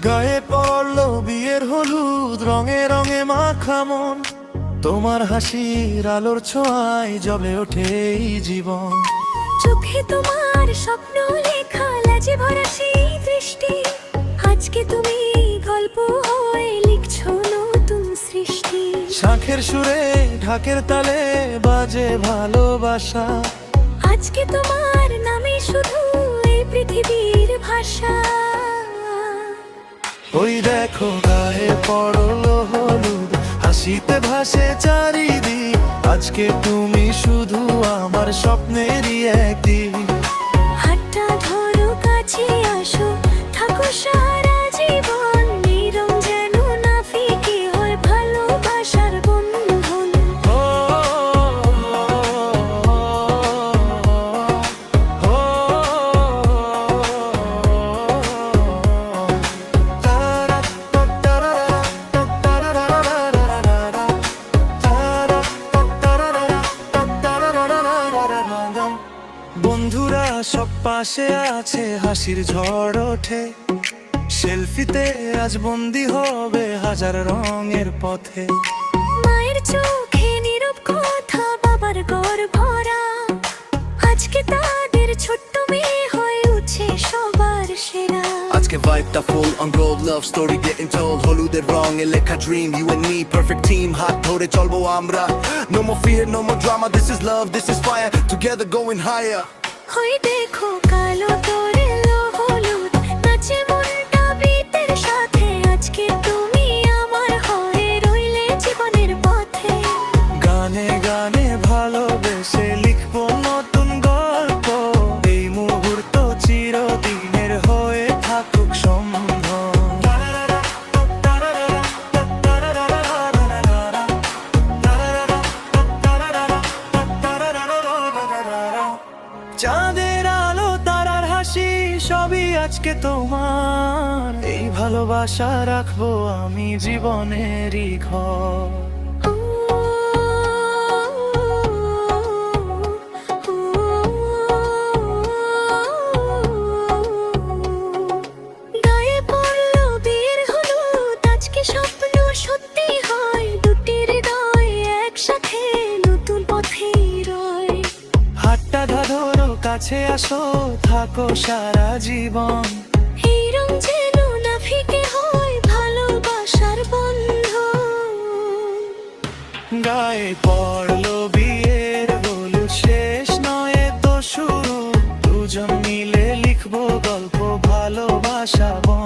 গায়ে পড়লো বিয়ের হলুদ, রঙে রঙে মাখা মন। তোমার হাসির আলোর ছোঁয়ায় জ্বলে ওঠে এই জীবন। চোখে তোমার স্বপ্ন লেখা, লাজে ভরা সেই দৃষ্টি। আজকে তুমি গল্প হয়ে লিখছো নতুন সৃষ্টি। শাঁখের সুরে ঢাকের তালে বাজে ভালোবাসা। আজকে তোমার নামে শুধু এই পৃথিবীর ভাষা। ওই দেখো গায়ে পড়লো হলুদ, হাসিতে ভাসে চারিদিক। আজকে তুমি শুধু আমার স্বপ্নেরই একদিক। হাতটা ধরো, কাছে আসো, থাকো সারা জীবন। নিরম যেন না ফিকে হয় ভালোবাসার বন্ধন। ও, ও, বন্ধুরা সব পাশে আছে, হাসির ঝড় ওঠে। সেলফিতে আজ বন্দি হবে হাজার রঙের পথে। মায়ের চোখে নীরব কথা, বাবার গর্ব ভরা। আজকে তাদের ছোট্ট মেয়ে হয়ে উঠছে সবার সেরা। আজকে ভাইবটা ফুল on gold, love story getting told. হলুদের রঙে লেখা dream, you and me perfect team. হাত ধরে চলবো আমরা, no more fear, no more drama. This is love, this is fire, together going higher. ওই দেখো কালো তোর এলো হলুদ, নাচে মনটা বিতের সাথে। আজকে তুমি আমার হয়ে রইলে জীবনের পথে। গানে গানে ভালোবেসে লিখবো নতুন গল্প। এই মুহূর্ত চিরদিনের হয়ে থাকুক সম্ভব। চাঁদের আলো তারার হাসি সবই আজকে তোমার। এই ভালোবাসা রাখবো আমি জীবনেরই ঘর। গায়ে পড়লো বিয়ের হলুদ, আজকে স্বপ্ন সত্যি হয়। দুটি হৃদয় একসাথে নতুন পথে রয়। হাতটা ধরো, কাছে আসো, থাকো সারা জীবন। এই রং যেন না ফিকে হয় ভালোবাসার বন্ধন। গায়ে পড়লো বিয়ের হলুদ, শেষ নয় তো শুরু। দুজন মিলে লিখবো গল্প, ভালোবাসা বন।